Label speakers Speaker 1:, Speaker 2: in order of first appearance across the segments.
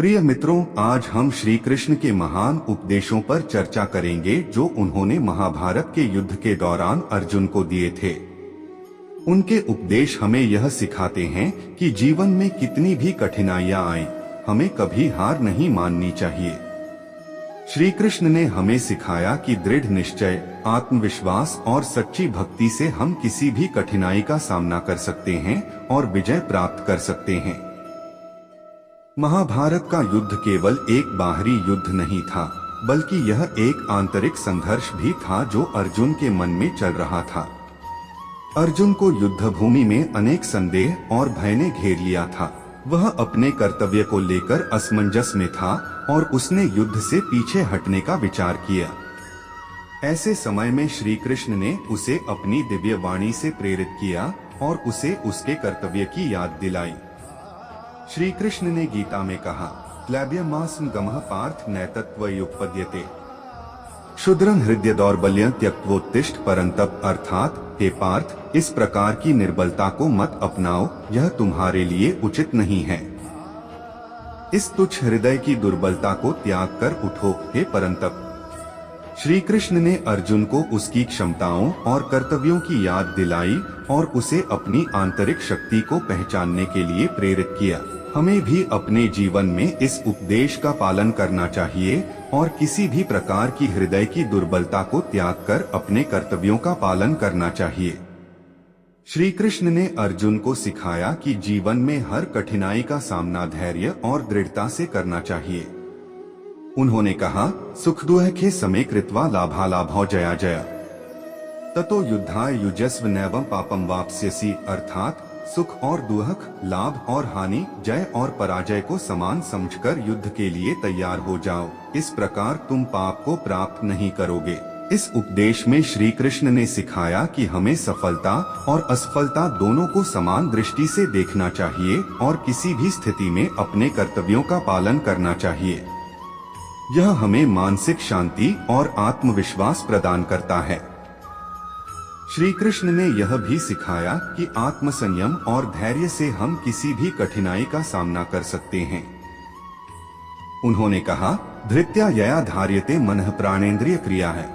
Speaker 1: प्रिय मित्रों, आज हम श्री कृष्ण के महान उपदेशों पर चर्चा करेंगे जो उन्होंने महाभारत के युद्ध के दौरान अर्जुन को दिए थे। उनके उपदेश हमें यह सिखाते हैं कि जीवन में कितनी भी कठिनाइयां आएं, हमें कभी हार नहीं माननी चाहिए। श्री कृष्ण ने हमें सिखाया कि दृढ़ निश्चय, आत्मविश्वास और सच्ची भक्ति से हम किसी भी कठिनाई का सामना कर सकते हैं और विजय प्राप्त कर सकते हैं। महाभारत का युद्ध केवल एक बाहरी युद्ध नहीं था, बल्कि यह एक आंतरिक संघर्ष भी था जो अर्जुन के मन में चल रहा था। अर्जुन को युद्ध भूमि में अनेक संदेह और भय ने घेर लिया था। वह अपने कर्तव्य को लेकर असमंजस में था और उसने युद्ध से पीछे हटने का विचार किया। ऐसे समय में श्री कृष्ण ने उसे अपनी दिव्य वाणी से प्रेरित किया और उसे उसके कर्तव्य की याद दिलाई। श्री कृष्ण ने गीता में कहा, क्लैब्यमास्म गमः पार्थ नैतत्वयुपपद्यते क्षुद्रं हृदय दौर्बल्य त्यक्तवोत्तिष्ठ परंतप, अर्थात हे पार्थ, इस प्रकार की निर्बलता को मत अपनाओ, यह तुम्हारे लिए उचित नहीं है। इस तुच्छ हृदय की दुर्बलता को त्याग कर उठो, हे परंतप। श्री कृष्ण ने अर्जुन को उसकी क्षमताओं और कर्तव्यों की याद दिलाई और उसे अपनी आंतरिक शक्ति को पहचानने के लिए प्रेरित किया। हमें भी अपने जीवन में इस उपदेश का पालन करना चाहिए और किसी भी प्रकार की हृदय की दुर्बलता को त्याग कर अपने कर्तव्यों का पालन करना चाहिए। श्री कृष्ण ने अर्जुन को सिखाया कि जीवन में हर कठिनाई का सामना धैर्य और दृढ़ता से करना चाहिए। उन्होंने कहा, सुख दुःखे समे कृत्वा लाभालाभौ जया जया ततो युद्धाय युजस्व नैवं पापम वाप्स्यसि, अर्थात सुख और दुख, लाभ और हानि, जय और पराजय को समान समझकर युद्ध के लिए तैयार हो जाओ, इस प्रकार तुम पाप को प्राप्त नहीं करोगे। इस उपदेश में श्री कृष्ण ने सिखाया कि हमें सफलता और असफलता दोनों को समान दृष्टि से देखना चाहिए और किसी भी स्थिति में अपने कर्तव्यों का पालन करना चाहिए। यह हमें मानसिक शांति और आत्मविश्वास प्रदान करता है। श्री कृष्ण ने यह भी सिखाया कि आत्मसंयम और धैर्य से हम किसी भी कठिनाई का सामना कर सकते हैं। उन्होंने कहा, धृत्या यया धार्यते मनः प्राणेन्द्रिय क्रिया है,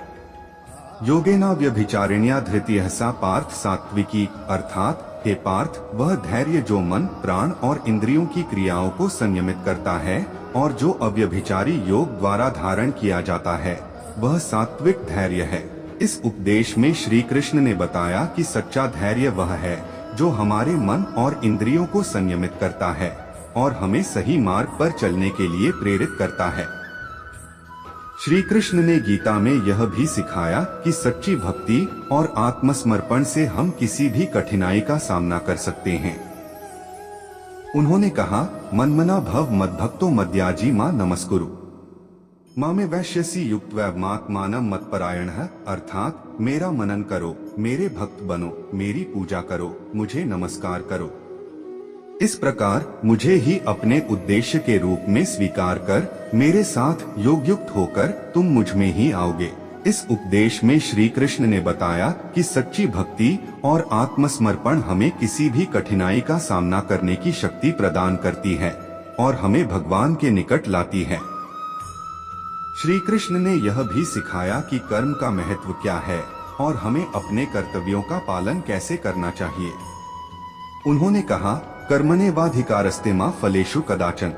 Speaker 1: योगेना व्यभिचारिण्या धृतियः सा पार्थ सात्विकी, अर्थात हे पार्थ, वह धैर्य जो मन, प्राण और इंद्रियों की क्रियाओं को संयमित करता है और जो अव्यभिचारी योग द्वारा धारण किया जाता है, वह सात्विक धैर्य है। इस उपदेश में श्री कृष्ण ने बताया कि सच्चा धैर्य वह है जो हमारे मन और इंद्रियों को संयमित करता है और हमें सही मार्ग पर चलने के लिए प्रेरित करता है। श्री कृष्ण ने गीता में यह भी सिखाया कि सच्ची भक्ति और आत्मसमर्पण से हम किसी भी कठिनाई का सामना कर सकते हैं। उन्होंने कहा, मन्मना भव मद्भक्तो मद्याजी मां नमस्कुरु मामे वैश्यसी युक्तवैमात्मानं मत्परायणः, अर्थात मेरा मनन करो, मेरे भक्त बनो, मेरी पूजा करो, मुझे नमस्कार करो। इस प्रकार मुझे ही अपने उद्देश्य के रूप में स्वीकार कर मेरे साथ योगयुक्त होकर तुम मुझ में ही आओगे। इस उपदेश में श्री कृष्ण ने बताया कि सच्ची भक्ति और आत्मसमर्पण हमें किसी भी कठिनाई का सामना करने की शक्ति प्रदान करती है और हमें भगवान के निकट लाती है। श्री कृष्ण ने यह भी सिखाया कि कर्म का महत्व क्या है और हमें अपने कर्तव्यों का पालन कैसे करना चाहिए। उन्होंने कहा, कर्मण्येवाधिकारस्ते मा फलेषु कदाचन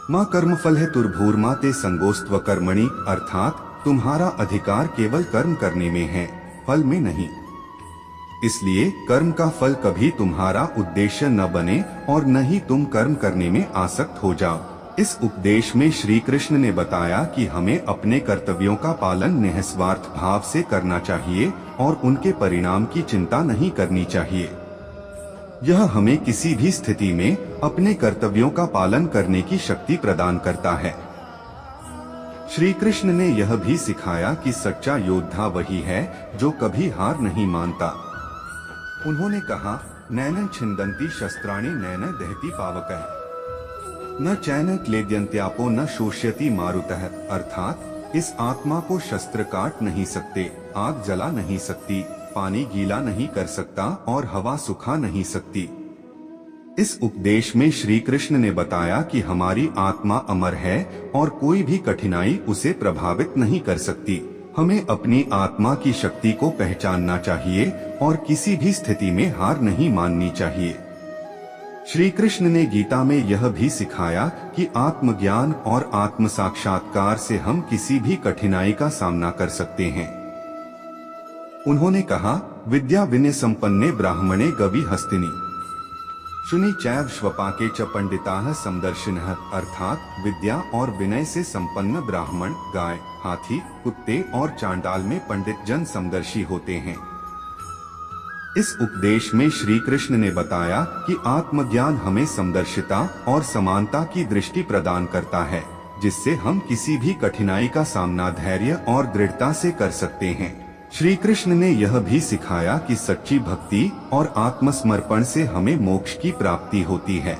Speaker 1: मां कर्मफल है तुर्भूर्मा ते संगोस्त्व कर्मणि, अर्थात तुम्हारा अधिकार केवल कर्म करने में है, फल में नहीं। इसलिए कर्म का फल कभी तुम्हारा उद्देश्य न बने और न ही तुम कर्म करने में आसक्त हो जाओ। इस उपदेश में श्री कृष्ण ने बताया कि हमें अपने कर्तव्यों का पालन निस्वार्थ भाव से करना चाहिए और उनके परिणाम की चिंता नहीं करनी चाहिए। यह हमें किसी भी स्थिति में अपने कर्तव्यों का पालन करने की शक्ति प्रदान करता है। श्री कृष्ण ने यह भी सिखाया कि सच्चा योद्धा वही है जो कभी हार नहीं मानता। उन्होंने कहा, नैनं छिन्दन्ति शस्त्राणि नैनं दहति पावकः न चैन क्लेद्यन्त्यापो न शोष्यति मारुतः, अर्थात इस आत्मा को शस्त्र काट नहीं सकते, आग जला नहीं सकती, पानी गीला नहीं कर सकता और हवा सुखा नहीं सकती। इस उपदेश में श्री कृष्ण ने बताया कि हमारी आत्मा अमर है और कोई भी कठिनाई उसे प्रभावित नहीं कर सकती। हमें अपनी आत्मा की शक्ति को पहचानना चाहिए और किसी भी स्थिति में हार नहीं माननी चाहिए। श्री कृष्ण ने गीता में यह भी सिखाया कि आत्मज्ञान और आत्म साक्षात्कार से हम किसी भी कठिनाई का सामना कर सकते हैं। उन्होंने कहा, विद्या विनय संपन्ने ब्राह्मणे गवि हस्तिनी शुनि चैव श्वपाके च पंडिताः समदर्शिनः, अर्थात विद्या और विनय से संपन्न ब्राह्मण गाय, हाथी, कुत्ते और चांडाल में पंडित जन समदर्शी होते हैं। इस उपदेश में श्री कृष्ण ने बताया कि आत्मज्ञान हमें समदर्शिता और समानता की दृष्टि प्रदान करता है, जिससे हम किसी भी कठिनाई का सामना धैर्य और दृढ़ता से कर सकते हैं। श्री कृष्ण ने यह भी सिखाया कि सच्ची भक्ति और आत्मसमर्पण से हमें मोक्ष की प्राप्ति होती है।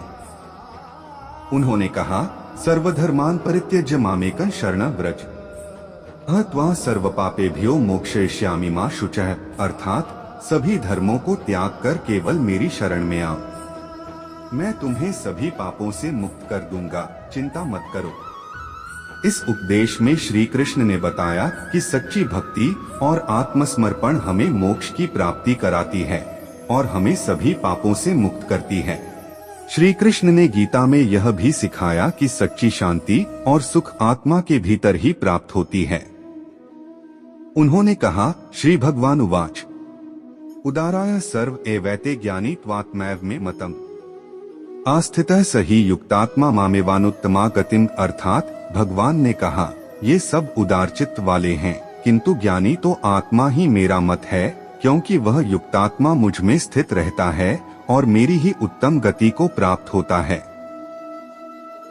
Speaker 1: उन्होंने कहा, सर्वधर्मान परित्यज्य मामेकं शरणं व्रज अहत्वा सर्वपापेभ्यो मोक्षयिष्यामि मा शुचः, अर्थात सभी धर्मों को त्याग कर केवल मेरी शरण में आओ, मैं तुम्हें सभी पापों से मुक्त कर दूंगा, चिंता मत करो। इस उपदेश में श्री कृष्ण ने बताया कि सच्ची भक्ति और आत्मसमर्पण हमें मोक्ष की प्राप्ति कराती है और हमें सभी पापों से मुक्त करती है। श्री कृष्ण ने गीता में यह भी सिखाया कि सच्ची शांति और सुख आत्मा के भीतर ही प्राप्त होती है। उन्होंने कहा, श्री भगवान उवाच उदाराय सर्व एवैते ज्ञानी त्वात्मैव में मतम आस्थितः सही युक्तात्मा मामेवानुत्तमा गतिम, अर्थात भगवान ने कहा, ये सब उदारचित्त वाले हैं, किंतु ज्ञानी तो आत्मा ही मेरा मत है, क्योंकि वह युक्तात्मा मुझ में स्थित रहता है और मेरी ही उत्तम गति को प्राप्त होता है।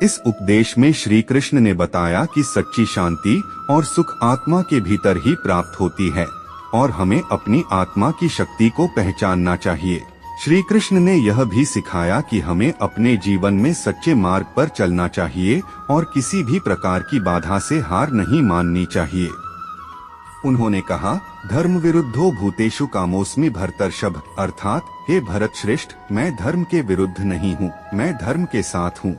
Speaker 1: इस उपदेश में श्री कृष्ण ने बताया कि सच्ची शांति और सुख आत्मा के भीतर ही प्राप्त होती है और हमें अपनी आत्मा की शक्ति को पहचानना चाहिए। श्री कृष्ण ने यह भी सिखाया कि हमें अपने जीवन में सच्चे मार्ग पर चलना चाहिए और किसी भी प्रकार की बाधा से हार नहीं माननी चाहिए। उन्होंने कहा, धर्म विरुद्धो भूतेषु कामोस्मि भरतर्षभ, अर्थात हे भरत श्रेष्ठ, मैं धर्म के विरुद्ध नहीं हूँ, मैं धर्म के साथ हूँ।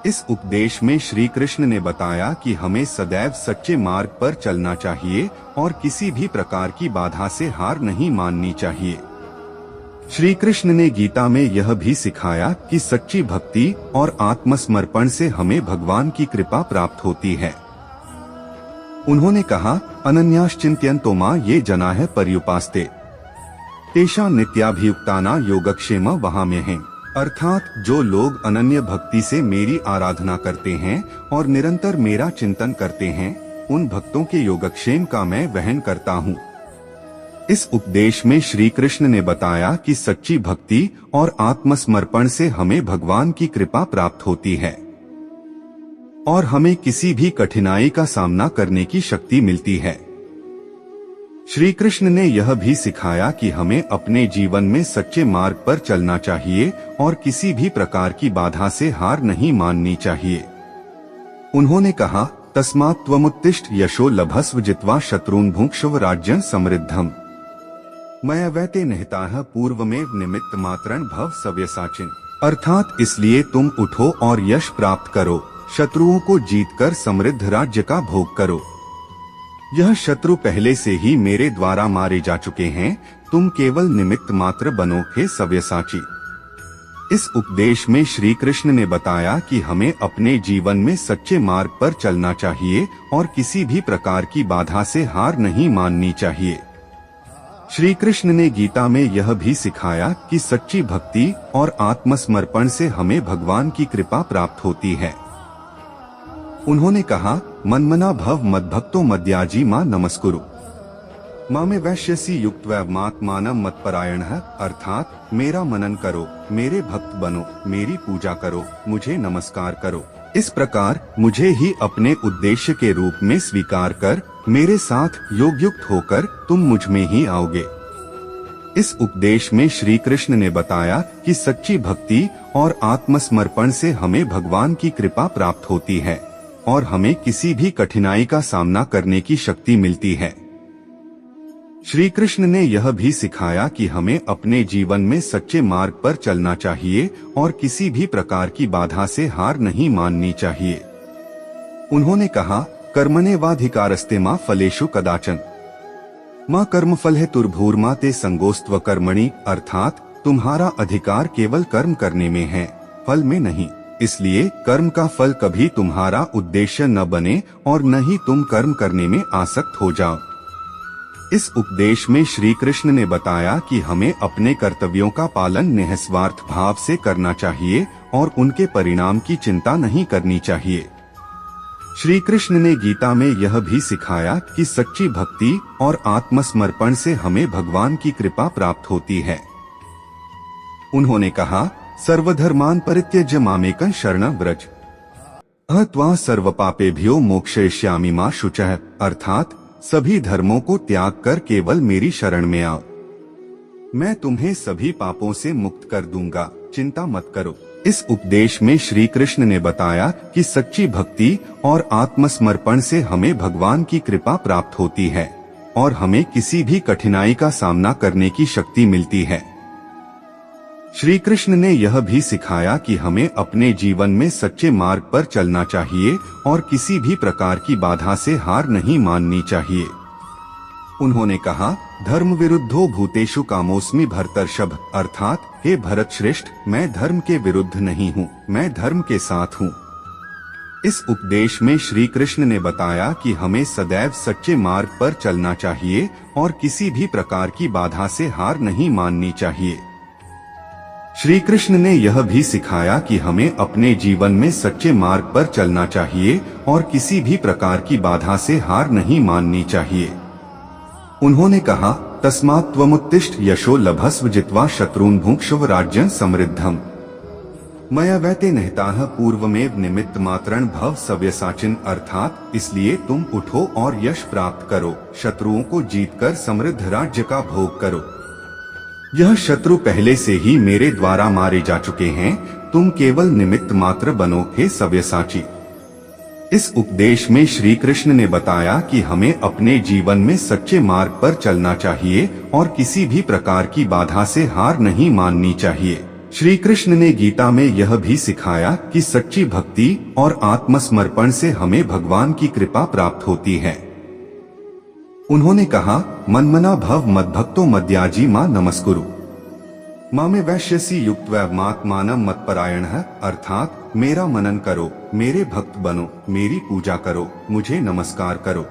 Speaker 1: इस उपदेश में श्री कृष्ण ने बताया कि हमें सदैव सच्चे मार्ग पर चलना चाहिए और किसी भी प्रकार की बाधा से हार नहीं माननी चाहिए। श्री कृष्ण ने गीता में यह भी सिखाया कि सच्ची भक्ति और आत्मसमर्पण से हमें भगवान की कृपा प्राप्त होती है। उन्होंने कहा, अनन्याश्चिंत्यन्तो मां ये जनाः पर्युपास्ते तेषा नित्याभियुक्ताना योगक्षेम वहाम्यहम्, अर्थात जो लोग अनन्य भक्ति से मेरी आराधना करते हैं और निरंतर मेरा चिंतन करते हैं, उन भक्तों के योगक्षेम का मैं वहन करता हूँ। इस उपदेश में श्री कृष्ण ने बताया कि सच्ची भक्ति और आत्मसमर्पण से हमें भगवान की कृपा प्राप्त होती है और हमें किसी भी कठिनाई का सामना करने की शक्ति मिलती है। श्री कृष्ण ने यह भी सिखाया कि हमें अपने जीवन में सच्चे मार्ग पर चलना चाहिए और किसी भी प्रकार की बाधा से हार नहीं माननी चाहिए। उन्होंने कहा, तस्मात् त्वमुत्तिष्ठ यशो लभस्व जित्वा शत्रून् भुङ्क्ष्व राज्यं समृद्धम् मयैवैते निहिताः पूर्वमेव निमित्त मात्रं भव सव्यसाचिन्, अर्थात इसलिए तुम उठो और यश प्राप्त करो, शत्रुओं को जीतकर समृद्ध राज्य का भोग करो। यह शत्रु पहले से ही मेरे द्वारा मारे जा चुके हैं, तुम केवल निमित्त मात्र बनो हे सव्यसाची। इस उपदेश में श्री कृष्ण ने बताया कि हमें अपने जीवन में सच्चे मार्ग पर चलना चाहिए और किसी भी प्रकार की बाधा से हार नहीं माननी चाहिए। श्री कृष्ण ने गीता में यह भी सिखाया कि सच्ची भक्ति और आत्मसमर्पण से हमें भगवान की कृपा प्राप्त होती है। उन्होंने कहा, मन्मना भव मद्भक्तो मद्याजी मां नमस्कुरु मामे वैश्यसी युक्तवैमात्मानं मत्परायणः, अर्थात मेरा मनन करो, मेरे भक्त बनो, मेरी पूजा करो, मुझे नमस्कार करो। इस प्रकार मुझे ही अपने उद्देश्य के रूप में स्वीकार कर मेरे साथ योगयुक्त होकर तुम मुझ में ही आओगे। इस उपदेश में श्री कृष्ण ने बताया कि सच्ची भक्ति और आत्मसमर्पण से हमें भगवान की कृपा प्राप्त होती है और हमें किसी भी कठिनाई का सामना करने की शक्ति मिलती है। श्री कृष्ण ने यह भी सिखाया कि हमें अपने जीवन में सच्चे मार्ग पर चलना चाहिए और किसी भी प्रकार की बाधा से हार नहीं माननी चाहिए। उन्होंने कहा, कर्मण्येवाधिकारस्ते मा फलेषु कदाचन माँ कर्मफल है तुर्भूर्मा ते संगोस्त्व कर्मणि, अर्थात तुम्हारा अधिकार केवल कर्म करने में है, फल में नहीं। इसलिए कर्म का फल कभी तुम्हारा उद्देश्य न बने और न ही तुम कर्म करने में आसक्त हो जाओ। इस उपदेश में श्री कृष्ण ने बताया कि हमें अपने कर्तव्यों का पालन निस्वार्थ भाव से करना चाहिए और उनके परिणाम की चिंता नहीं करनी चाहिए। श्री कृष्ण ने गीता में यह भी सिखाया कि सच्ची भक्ति और आत्मसमर्पण से हमें भगवान की कृपा प्राप्त होती है। उन्होंने कहा, सर्वधर्मान परित्यज्य मामेकं शरणं व्रज अहत्वा सर्वपापेभ्यो मोक्षयिष्यामि मा शुचः, अर्थात सभी धर्मों को त्याग कर केवल मेरी शरण में आओ, मैं तुम्हें सभी पापों से मुक्त कर दूंगा, चिंता मत करो। इस उपदेश में श्री कृष्ण ने बताया कि सच्ची भक्ति और आत्मसमर्पण से हमें भगवान की कृपा प्राप्त होती है और हमें किसी भी कठिनाई का सामना करने की शक्ति मिलती है। श्री कृष्ण ने यह भी सिखाया कि हमें अपने जीवन में सच्चे मार्ग पर चलना चाहिए और किसी भी प्रकार की बाधा से हार नहीं माननी चाहिए। उन्होंने कहा, धर्म विरुद्धो भूतेषु कामोस्मि भरतर्षभ, अर्थात हे भरत श्रेष्ठ, मैं धर्म के विरुद्ध नहीं हूँ, मैं धर्म के साथ हूँ। इस उपदेश में श्री कृष्ण ने बताया कि हमें सदैव सच्चे मार्ग पर चलना चाहिए और किसी भी प्रकार की बाधा से हार नहीं माननी चाहिए। श्री कृष्ण ने यह भी सिखाया कि हमें अपने जीवन में सच्चे मार्ग पर चलना चाहिए और किसी भी प्रकार की बाधा से हार नहीं माननी चाहिए। उन्होंने कहा, तस्मात् त्वमुत्तिष्ठ यशो लभस्व जित्वा शत्रून् भुङ्क्ष्व राज्यं समृद्धम् मया वैते निहिताः पूर्वमेव निमित्त मात्रं भव सव्यसाचिन्, अर्थात इसलिए तुम उठो और यश प्राप्त करो, शत्रुओं को जीतकर समृद्ध राज्य का भोग करो। यह शत्रु पहले से ही मेरे द्वारा मारे जा चुके हैं, तुम केवल निमित्त मात्र बनो, हे सव्यसाची। इस उपदेश में श्री कृष्ण ने बताया कि हमें अपने जीवन में सच्चे मार्ग पर चलना चाहिए और किसी भी प्रकार की बाधा से हार नहीं माननी चाहिए। श्री कृष्ण ने गीता में यह भी सिखाया कि सच्ची भक्ति और आत्मसमर्पण से हमें भगवान की कृपा प्राप्त होती है। उन्होंने कहा, मन्मना भव मद्भक्तो मद्याजी मां नमस्कुरु मामे वैश्यसी युक्त्वैवमात्मानं मत्परायणः, अर्थात मेरा मनन करो, मेरे भक्त बनो, मेरी पूजा करो, मुझे नमस्कार करो।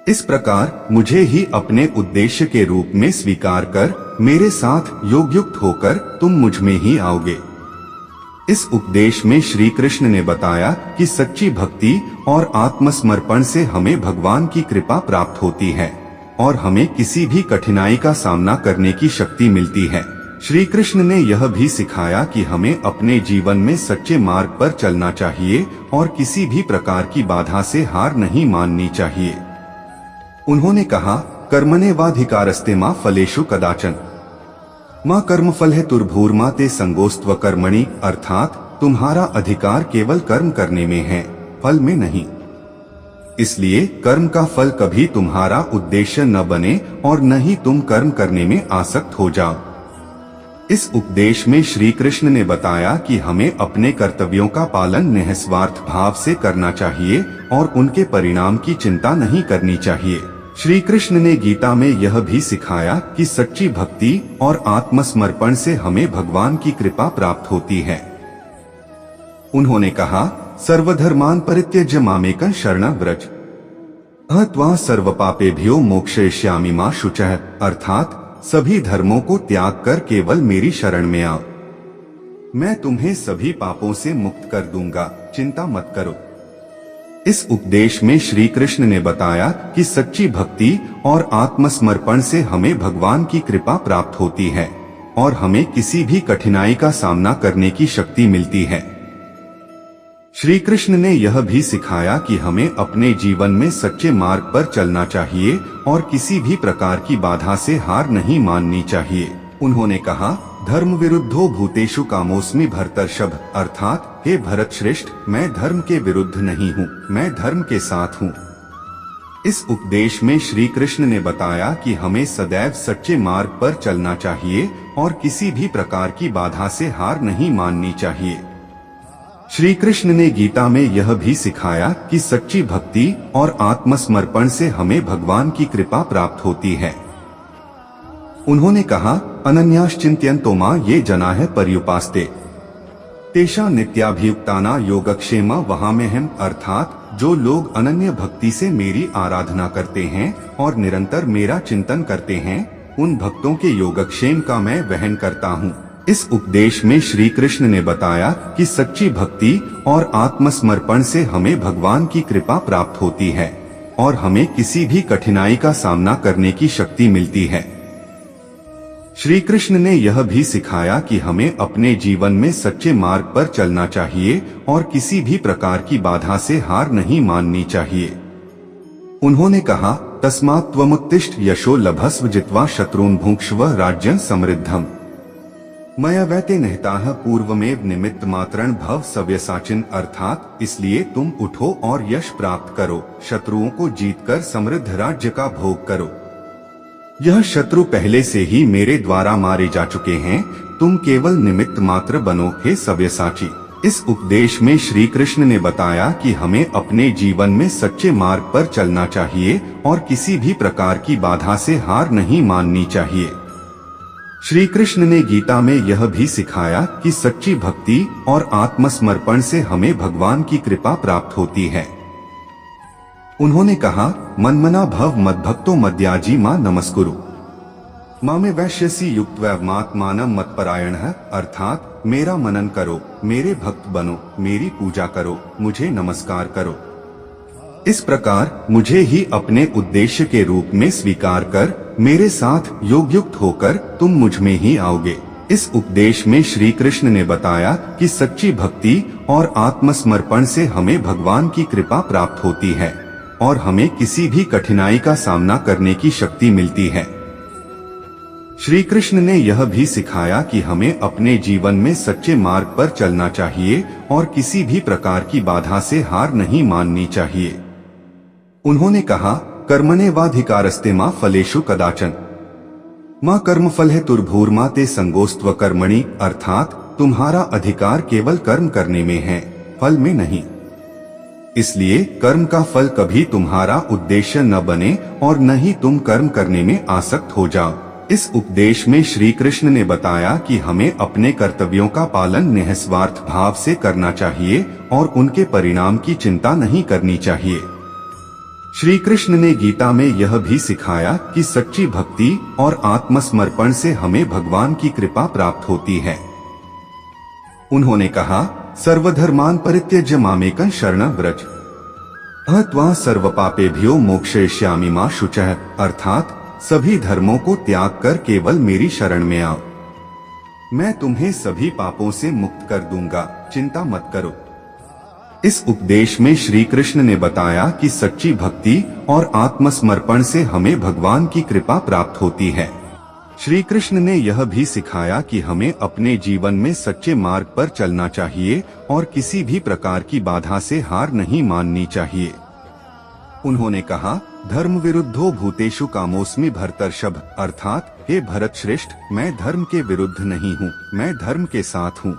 Speaker 1: इस प्रकार मुझे ही अपने उद्देश्य के रूप में स्वीकार कर मेरे साथ योगयुक्त होकर तुम मुझ में ही आओगे। इस उपदेश में श्री कृष्ण ने बताया कि सच्ची भक्ति और आत्मसमर्पण से हमें भगवान की कृपा प्राप्त होती है और हमें किसी भी कठिनाई का सामना करने की शक्ति मिलती है। श्री कृष्ण ने यह भी सिखाया कि हमें अपने जीवन में सच्चे मार्ग पर चलना चाहिए और किसी भी प्रकार की बाधा से हार नहीं माननी चाहिए। उन्होंने कहा, कर्मण्येवाधिकारस्ते मा फलेषु कदाचन माँ कर्मफल है तुर्भूर्मा ते संगोस्त्व कर्मणि, अर्थात तुम्हारा अधिकार केवल कर्म करने में है, फल में नहीं। इसलिए कर्म का फल कभी तुम्हारा उद्देश्य न बने और न ही तुम कर्म करने में आसक्त हो जाओ। इस उपदेश में श्री कृष्ण ने बताया कि हमें अपने कर्तव्यों का पालन निस्वार्थ भाव से करना चाहिए और उनके परिणाम की चिंता नहीं करनी चाहिए। श्री कृष्ण ने गीता में यह भी सिखाया कि सच्ची भक्ति और आत्मसमर्पण से हमें भगवान की कृपा प्राप्त होती है। उन्होंने कहा, सर्वधर्मान परित्यज्य मामेकं शरणं व्रज अहत्वा सर्वपापेभ्यो मोक्षयिष्यामि मा शुचः, अर्थात सभी धर्मों को त्याग कर केवल मेरी शरण में आओ, मैं तुम्हें सभी पापों से मुक्त कर दूंगा, चिंता मत करो। इस उपदेश में श्री कृष्ण ने बताया कि सच्ची भक्ति और आत्मसमर्पण से हमें भगवान की कृपा प्राप्त होती है और हमें किसी भी कठिनाई का सामना करने की शक्ति मिलती है। श्री कृष्ण ने यह भी सिखाया कि हमें अपने जीवन में सच्चे मार्ग पर चलना चाहिए और किसी भी प्रकार की बाधा से हार नहीं माननी चाहिए। उन्होंने कहा, धर्म विरुद्धो भूतेषु कामोस्मि भरतर्षभ, अर्थात हे भरत श्रेष्ठ, मैं धर्म के विरुद्ध नहीं हूँ, मैं धर्म के साथ हूँ। इस उपदेश में श्री कृष्ण ने बताया कि हमें सदैव सच्चे मार्ग पर चलना चाहिए और किसी भी प्रकार की बाधा से हार नहीं माननी चाहिए। श्री कृष्ण ने गीता में यह भी सिखाया कि सच्ची भक्ति और आत्मसमर्पण से हमें भगवान की कृपा प्राप्त होती है। उन्होंने कहा, अनन्याश्चिंत्यन्तो मां ये जनाः पर्युपास्ते तेषा नित्याभियुक्ताना योगक्षेमा वहाम्यहम्, अर्थात जो लोग अनन्य भक्ति से मेरी आराधना करते हैं और निरंतर मेरा चिंतन करते हैं, उन भक्तों के योगक्षेम का मैं वहन करता हूँ। इस उपदेश में श्री कृष्ण ने बताया कि सच्ची भक्ति और आत्मसमर्पण से हमें भगवान की कृपा प्राप्त होती है और हमें किसी भी कठिनाई का सामना करने की शक्ति मिलती है। श्री कृष्ण ने यह भी सिखाया कि हमें अपने जीवन में सच्चे मार्ग पर चलना चाहिए और किसी भी प्रकार की बाधा से हार नहीं माननी चाहिए। उन्होंने कहा, तस्मात् त्वमुत्तिष्ठ यशो लभस्व जित्वा शत्रून् भुङ्क्ष्व राज्यं समृद्धम् मया वैते निहताः पूर्वमेव निमित्त मात्रण भव सव्यसाचिन, अर्थात इसलिए तुम उठो और यश प्राप्त करो, शत्रुओं को जीतकर समृद्ध राज्य का भोग करो। यह शत्रु पहले से ही मेरे द्वारा मारे जा चुके हैं, तुम केवल निमित्त मात्र बनो हे सव्यसाची। इस उपदेश में श्री कृष्ण ने बताया कि हमें अपने जीवन में सच्चे मार्ग पर चलना चाहिए और किसी भी प्रकार की बाधा से हार नहीं माननी चाहिए। श्री कृष्ण ने गीता में यह भी सिखाया कि सच्ची भक्ति और आत्मसमर्पण से हमें भगवान की कृपा प्राप्त होती है। उन्होंने कहा, मन्मना भव मद्भक्तो मद्याजी मां नमस्कुरु मामे वैश्यसी युक्तवैवमात्मानं मत्परायणः, अर्थात मेरा मनन करो, मेरे भक्त बनो, मेरी पूजा करो, मुझे नमस्कार करो। इस प्रकार मुझे ही अपने उद्देश्य के रूप में स्वीकार कर मेरे साथ योगयुक्त होकर तुम मुझ में ही आओगे। इस उपदेश में श्री कृष्ण ने बताया कि सच्ची भक्ति और आत्मसमर्पण से हमें भगवान की कृपा प्राप्त होती है और हमें किसी भी कठिनाई का सामना करने की शक्ति मिलती है। श्री कृष्ण ने यह भी सिखाया कि हमें अपने जीवन में सच्चे मार्ग पर चलना चाहिए और किसी भी प्रकार की बाधा से हार नहीं माननी चाहिए। उन्होंने कहा, कर्मण्येवाधिकारस्ते मा फलेषु कदाचन मां कर्मफल हेतुर्भूर्मा ते संगोस्त्व कर्मणि, अर्थात तुम्हारा अधिकार केवल कर्म करने में है, फल में नहीं। इसलिए कर्म का फल कभी तुम्हारा उद्देश्य न बने और न ही तुम कर्म करने में आसक्त हो जाओ। इस उपदेश में श्री कृष्ण ने बताया कि हमें अपने कर्तव्यों का पालन निस्वार्थ भाव से करना चाहिए और उनके परिणाम की चिंता नहीं करनी चाहिए। श्री कृष्ण ने गीता में यह भी सिखाया कि सच्ची भक्ति और आत्मसमर्पण से हमें भगवान की कृपा प्राप्त होती है। उन्होंने कहा, सर्वधर्मान् परित्यज्य मामेकं शरणं व्रज अहं सर्वपापेभ्यो मोक्षयिष्यामि मा शुचः, अर्थात सभी धर्मों को त्याग कर केवल मेरी शरण में आओ, मैं तुम्हें सभी पापों से मुक्त कर दूंगा, चिंता मत करो। इस उपदेश में श्री कृष्ण ने बताया कि सच्ची भक्ति और आत्मसमर्पण से हमें भगवान की कृपा प्राप्त होती है। श्री कृष्ण ने यह भी सिखाया कि हमें अपने जीवन में सच्चे मार्ग पर चलना चाहिए और किसी भी प्रकार की बाधा से हार नहीं माननी चाहिए। उन्होंने कहा, धर्म विरुद्धो भूतेषु कामोस्मि भरतर्षभ, अर्थात हे भरत श्रेष्ठ, मैं धर्म के विरुद्ध नहीं हूँ, मैं धर्म के साथ हूँ।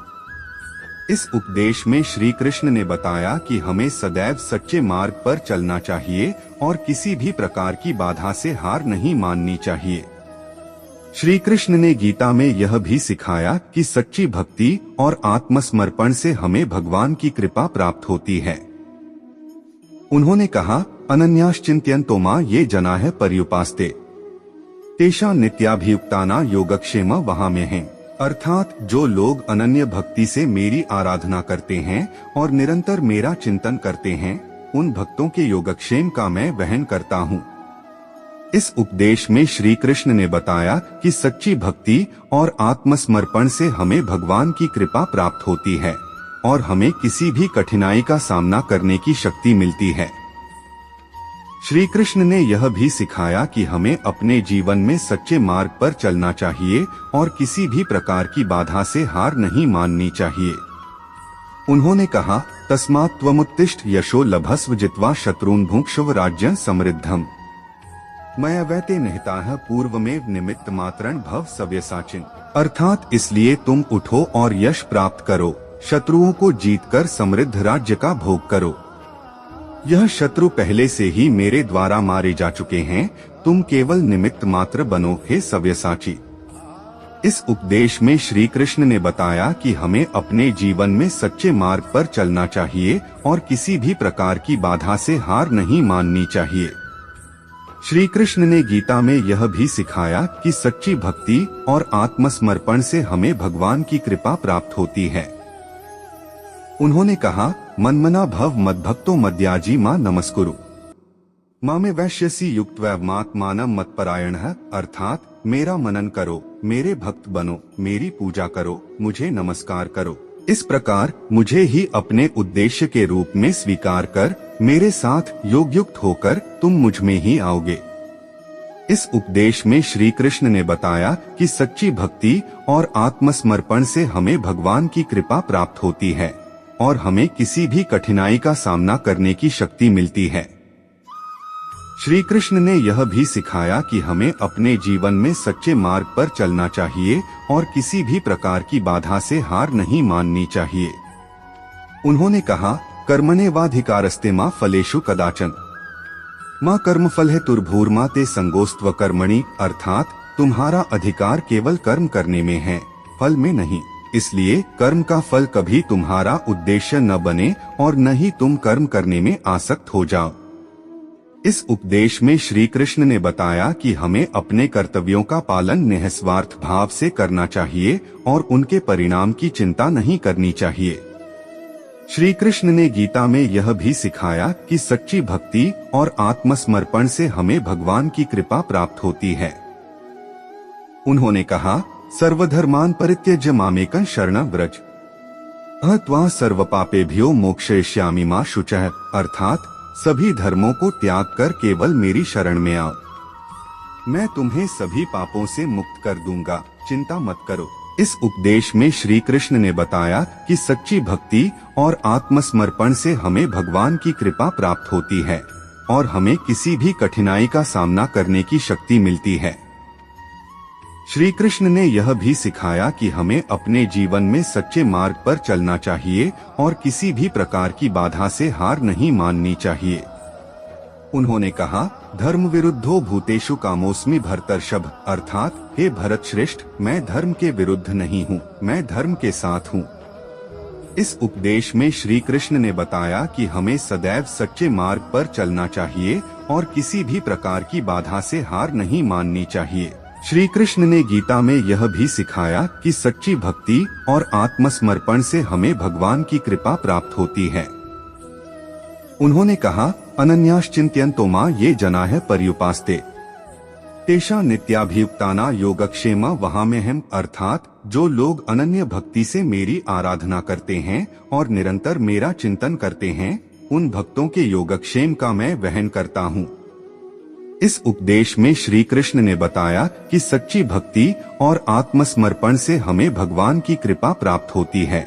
Speaker 1: इस उपदेश में श्री कृष्ण ने बताया कि हमें सदैव सच्चे मार्ग पर चलना चाहिए और किसी भी प्रकार की बाधा से हार नहीं माननी चाहिए। श्री कृष्ण ने गीता में यह भी सिखाया कि सच्ची भक्ति और आत्मसमर्पण से हमें भगवान की कृपा प्राप्त होती है। उन्होंने कहा, अनन्याश्चिंत्यन्तो मां ये जनाः पर्युपास्ते तेषा नित्याभियुक्ताना योगक्षेम वहाम्यहम्, अर्थात जो लोग अनन्य भक्ति से मेरी आराधना करते हैं और निरंतर मेरा चिंतन करते हैं, उन भक्तों के योगक्षेम का मैं वहन करता हूँ। इस उपदेश में श्री कृष्ण ने बताया कि सच्ची भक्ति और आत्मसमर्पण से हमें भगवान की कृपा प्राप्त होती है और हमें किसी भी कठिनाई का सामना करने की शक्ति मिलती है। श्री कृष्ण ने यह भी सिखाया कि हमें अपने जीवन में सच्चे मार्ग पर चलना चाहिए और किसी भी प्रकार की बाधा से हार नहीं माननी चाहिए। उन्होंने कहा, तस्मात् त्वमुत्तिष्ठ यशो लभस्व जित्वा शत्रून् भुङ्क्ष्व राज्यं समृद्धम्। मयवैते निहिताः पूर्वमेव निमित्त मात्रं भव सव्यसाचिन्। अर्थात इसलिए तुम उठो और यश प्राप्त करो, शत्रुओं को जीतकर समृद्ध राज्य का भोग करो। यह शत्रु पहले से ही मेरे द्वारा मारे जा चुके हैं, तुम केवल निमित्त मात्र बनो हे सव्यसाची। इस उपदेश में श्री कृष्ण ने बताया कि हमें अपने जीवन में सच्चे मार्ग पर चलना चाहिए और किसी भी प्रकार की बाधा से हार नहीं माननी चाहिए। श्री कृष्ण ने गीता में यह भी सिखाया कि सच्ची भक्ति और आत्मसमर्पण से हमें भगवान की कृपा प्राप्त होती है। उन्होंने कहा, मन्मना भव मद्भक्तो मद्याजी मां नमस्कुरु मामे वैश्यसी युक्तवैवमात्मानं मत्परायणः। अर्थात मेरा मनन करो, मेरे भक्त बनो, मेरी पूजा करो, मुझे नमस्कार करो। इस प्रकार मुझे ही अपने उद्देश्य के रूप में स्वीकार कर मेरे साथ योगयुक्त होकर तुम मुझ में ही आओगे। इस उपदेश में श्री कृष्ण ने बताया कि सच्ची भक्ति और आत्मसमर्पण से हमें भगवान की कृपा प्राप्त होती है और हमें किसी भी कठिनाई का सामना करने की शक्ति मिलती है। श्री कृष्ण ने यह भी सिखाया कि हमें अपने जीवन में सच्चे मार्ग पर चलना चाहिए और किसी भी प्रकार की बाधा से हार नहीं माननी चाहिए। उन्होंने कहा, कर्मण्येवाधिकारस्ते मा फलेषु कदाचन मां कर्मफल है तुर्भूर्मा ते संगोस्त्व कर्मणि। अर्थात तुम्हारा अधिकार केवल कर्म करने में है, फल में नहीं। इसलिए कर्म का फल कभी तुम्हारा उद्देश्य न बने और न ही तुम कर्म करने में आसक्त हो जाओ। इस उपदेश में श्री कृष्ण ने बताया कि हमें अपने कर्तव्यों का पालन निस्वार्थ भाव से करना चाहिए और उनके परिणाम की चिंता नहीं करनी चाहिए। श्री कृष्ण ने गीता में यह भी सिखाया कि सच्ची भक्ति और आत्मसमर्पण से हमें भगवान की कृपा प्राप्त होती है। उन्होंने कहा, सर्वधर्मान् परित्यज्य मामेकं शरणं व्रज अहत्वा सर्वपापेभ्यो मोक्षयिष्यामि मा शुचः। अर्थात सभी धर्मों को त्याग कर केवल मेरी शरण में आओ, मैं तुम्हें सभी पापों से मुक्त कर दूंगा, चिंता मत करो। इस उपदेश में श्री कृष्ण ने बताया कि सच्ची भक्ति और आत्मसमर्पण से हमें भगवान की कृपा प्राप्त होती है और हमें किसी भी कठिनाई का सामना करने की शक्ति मिलती है। श्री कृष्ण ने यह भी सिखाया कि हमें अपने जीवन में सच्चे मार्ग पर चलना चाहिए और किसी भी प्रकार की बाधा से हार नहीं माननी चाहिए। उन्होंने कहा, धर्म विरुद्धो भूतेषु कामोस्मि भरतर्षभ। अर्थात हे भरत श्रेष्ठ, मैं धर्म के विरुद्ध नहीं हूँ, मैं धर्म के साथ हूँ। इस उपदेश में श्री कृष्ण ने बताया कि हमें सदैव सच्चे मार्ग पर चलना चाहिए और किसी भी प्रकार की बाधा से हार नहीं माननी चाहिए। श्री कृष्ण ने गीता में यह भी सिखाया कि सच्ची भक्ति और आत्मसमर्पण से हमें भगवान की कृपा प्राप्त होती है। उन्होंने कहा, अनन्याश्चिन्तयन्तो मां ये जनाः पर्युपास्ते तेषां नित्याभियुक्ताना योगक्षेमा वहाम्यहम्। अर्थात जो लोग अनन्य भक्ति से मेरी आराधना करते हैं और निरंतर मेरा चिंतन करते हैं, उन भक्तों के योगक्षेम का मैं वहन करता हूँ। इस उपदेश में श्री कृष्ण ने बताया कि सच्ची भक्ति और आत्मसमर्पण से हमें भगवान की कृपा प्राप्त होती है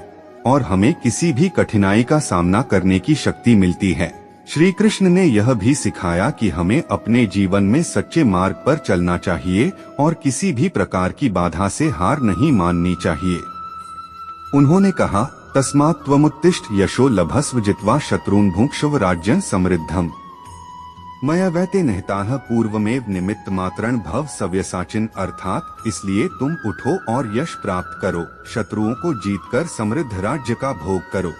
Speaker 1: और हमें किसी भी कठिनाई का सामना करने की शक्ति मिलती है। श्री कृष्ण ने यह भी सिखाया कि हमें अपने जीवन में सच्चे मार्ग पर चलना चाहिए और किसी भी प्रकार की बाधा से हार नहीं माननी चाहिए। उन्होंने कहा, तस्मात् त्वमुत्तिष्ठ यशो लभस्व जित्वा शत्रून् भुङ्क्ष्व राज्यं समृद्धम्। मयवैते निहिताः पूर्वमेव निमित्त मात्रं भव सव्यसाचिन्। अर्थात इसलिए तुम उठो और यश प्राप्त करो, शत्रुओं को जीतकर समृद्ध राज्य का भोग करो।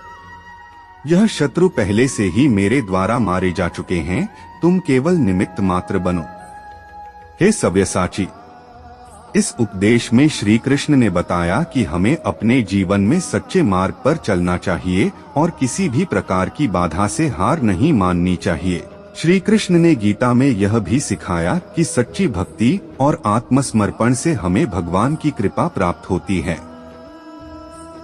Speaker 1: यह शत्रु पहले से ही मेरे द्वारा मारे जा चुके हैं, तुम केवल निमित्त मात्र बनो, हे सव्यसाची। इस उपदेश में श्री कृष्ण ने बताया कि हमें अपने जीवन में सच्चे मार्ग पर चलना चाहिए और किसी भी प्रकार की बाधा से हार नहीं माननी चाहिए। श्री कृष्ण ने गीता में यह भी सिखाया कि सच्ची भक्ति और आत्मसमर्पण से हमें भगवान की कृपा प्राप्त होती है।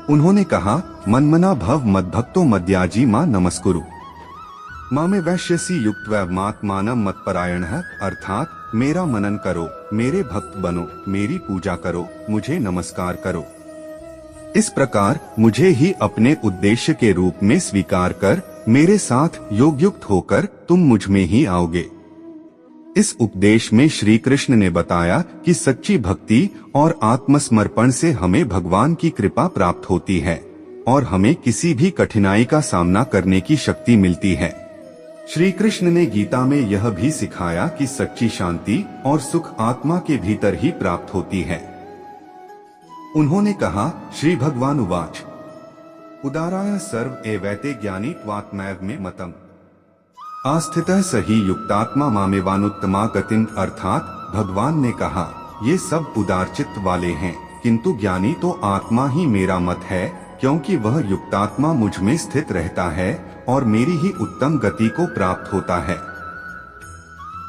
Speaker 1: उन्होंने कहा, मन्मना भव मद्भक्तो मद्याजी मां नमस्कुरु मामे वैश्यसी युक्तवैवमात्मानं मत्परायणः। अर्थात मेरा मनन करो, मेरे भक्त बनो, मेरी पूजा करो, मुझे नमस्कार करो। इस प्रकार मुझे ही अपने उद्देश्य के रूप में स्वीकार कर मेरे साथ योगयुक्त होकर तुम मुझ में ही आओगे। इस उपदेश में श्री कृष्ण ने बताया कि सच्ची भक्ति और आत्मसमर्पण से हमें भगवान की कृपा प्राप्त होती है और हमें किसी भी कठिनाई का सामना करने की शक्ति मिलती है। श्री कृष्ण ने गीता में यह भी सिखाया कि सच्ची शांति और सुख आत्मा के भीतर ही प्राप्त होती है। उन्होंने कहा, श्री भगवान उवाच उदाराय सर्व एवैते ज्ञानी त्वात्मैव में मतम आस्थितः सही युक्तात्मा मामेवानुत्तमा गतिम। अर्थात भगवान ने कहा, ये सब उदारचित्त वाले हैं, किंतु ज्ञानी तो आत्मा ही मेरा मत है, क्योंकि वह युक्तात्मा मुझ में स्थित रहता है और मेरी ही उत्तम गति को प्राप्त होता है।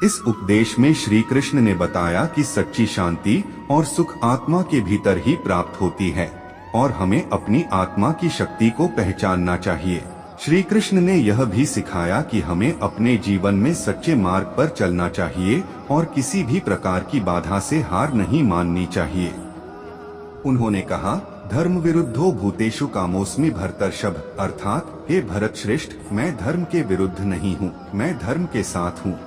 Speaker 1: इस उपदेश में श्री कृष्ण ने बताया कि सच्ची शांति और सुख आत्मा के भीतर ही प्राप्त होती है और हमें अपनी आत्मा की शक्ति को पहचानना चाहिए। श्री कृष्ण ने यह भी सिखाया कि हमें अपने जीवन में सच्चे मार्ग पर चलना चाहिए और किसी भी प्रकार की बाधा से हार नहीं माननी चाहिए। उन्होंने कहा, धर्म विरुद्धो भूतेषु कामोस्मि भरतर्षभ। अर्थात हे भरत श्रेष्ठ, मैं धर्म के विरुद्ध नहीं हूँ, मैं धर्म के साथ हूँ।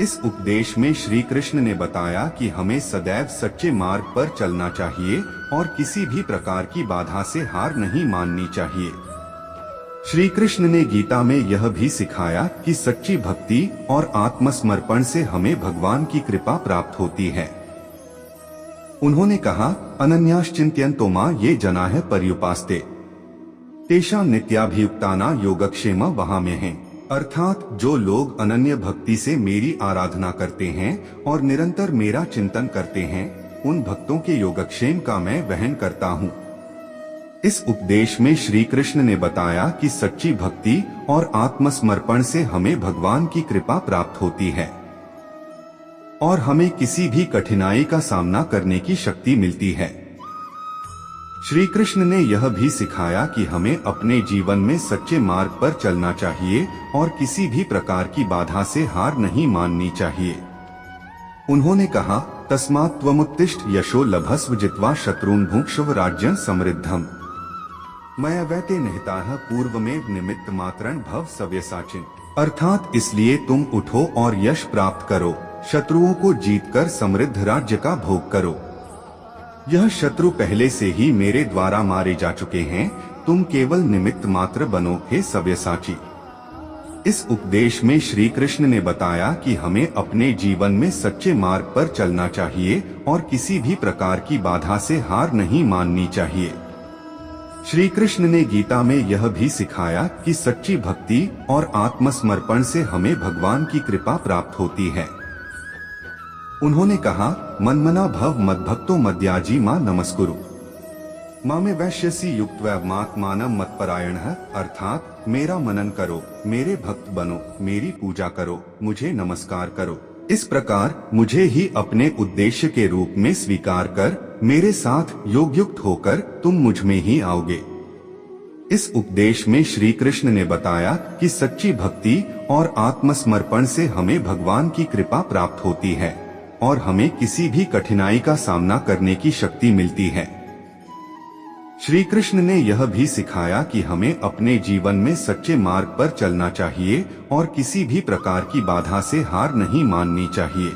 Speaker 1: इस उपदेश में श्री कृष्ण ने बताया कि हमें सदैव सच्चे मार्ग पर चलना चाहिए और किसी भी प्रकार की बाधा से हार नहीं माननी चाहिए। श्री कृष्ण ने गीता में यह भी सिखाया कि सच्ची भक्ति और आत्मसमर्पण से हमें भगवान की कृपा प्राप्त होती है। उन्होंने कहा, अनन्याश्चिंत्यन्तो मां ये जनाः पर्युपास्ते तेषां नित्याभियुक्ताना योगक्षेम वहाम्य है। अर्थात जो लोग अनन्य भक्ति से मेरी आराधना करते हैं और निरंतर मेरा चिंतन करते हैं, उन भक्तों के योगक्षेम का मैं वहन करता हूँ। इस उपदेश में श्री कृष्ण ने बताया कि सच्ची भक्ति और आत्मसमर्पण से हमें भगवान की कृपा प्राप्त होती है और हमें किसी भी कठिनाई का सामना करने की शक्ति मिलती है। श्री कृष्ण ने यह भी सिखाया कि हमें अपने जीवन में सच्चे मार्ग पर चलना चाहिए और किसी भी प्रकार की बाधा से हार नहीं माननी चाहिए। उन्होंने कहा, तस्मात् त्वमुत्तिष्ठ यशो लभस्व जित्वा शत्रून् भुङ्क्ष्व राज्यं समृद्धम् मया वैते निहिताः पूर्वमेव निमित्त मात्रं भव सव्यसाचिन्। अर्थात इसलिए तुम उठो और यश प्राप्त करो, शत्रुओं को जीतकर समृद्ध राज्य का भोग करो। यह शत्रु पहले से ही मेरे द्वारा मारे जा चुके हैं, तुम केवल निमित्त मात्र बनो हे सव्यसाची। इस उपदेश में श्री कृष्ण ने बताया कि हमें अपने जीवन में सच्चे मार्ग पर चलना चाहिए और किसी भी प्रकार की बाधा से हार नहीं माननी चाहिए। श्री कृष्ण ने गीता में यह भी सिखाया कि सच्ची भक्ति और आत्मसमर्पण से हमें भगवान की कृपा प्राप्त होती है। उन्होंने कहा, मन्मना भव मद्भक्तो मद्याजी मां नमस्कुरु मामे वैश्यसी युक्तवैमात्मानं मत्परायणः। अर्थात मेरा मनन करो, मेरे भक्त बनो, मेरी पूजा करो, मुझे नमस्कार करो। इस प्रकार मुझे ही अपने उद्देश्य के रूप में स्वीकार कर मेरे साथ योगयुक्त होकर तुम मुझ में ही आओगे। इस उपदेश में श्री कृष्ण ने बताया कि सच्ची भक्ति और आत्मसमर्पण से हमें भगवान की कृपा प्राप्त होती है और हमें किसी भी कठिनाई का सामना करने की शक्ति मिलती है। श्री कृष्ण ने यह भी सिखाया कि हमें अपने जीवन में सच्चे मार्ग पर चलना चाहिए और किसी भी प्रकार की बाधा से हार नहीं माननी चाहिए।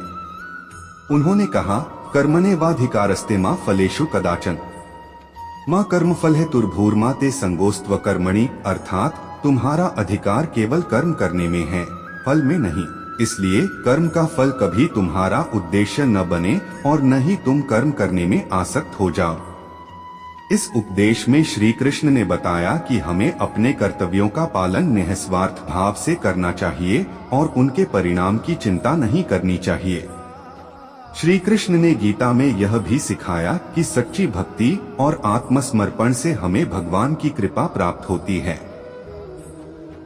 Speaker 1: उन्होंने कहा, कर्मण्येवाधिकारस्ते मा फलेषु कदाचन मां कर्मफल है तुर्भूर्मा ते संगोस्त्व कर्मणि। अर्थात तुम्हारा अधिकार केवल कर्म करने में है, फल में नहीं। इसलिए कर्म का फल कभी तुम्हारा उद्देश्य न बने और न ही तुम कर्म करने में आसक्त हो जाओ। इस उपदेश में श्री कृष्ण ने बताया कि हमें अपने कर्तव्यों का पालन निस्वार्थ भाव से करना चाहिए और उनके परिणाम की चिंता नहीं करनी चाहिए। श्री कृष्ण ने गीता में यह भी सिखाया कि सच्ची भक्ति और आत्मसमर्पण से हमें भगवान की कृपा प्राप्त होती है।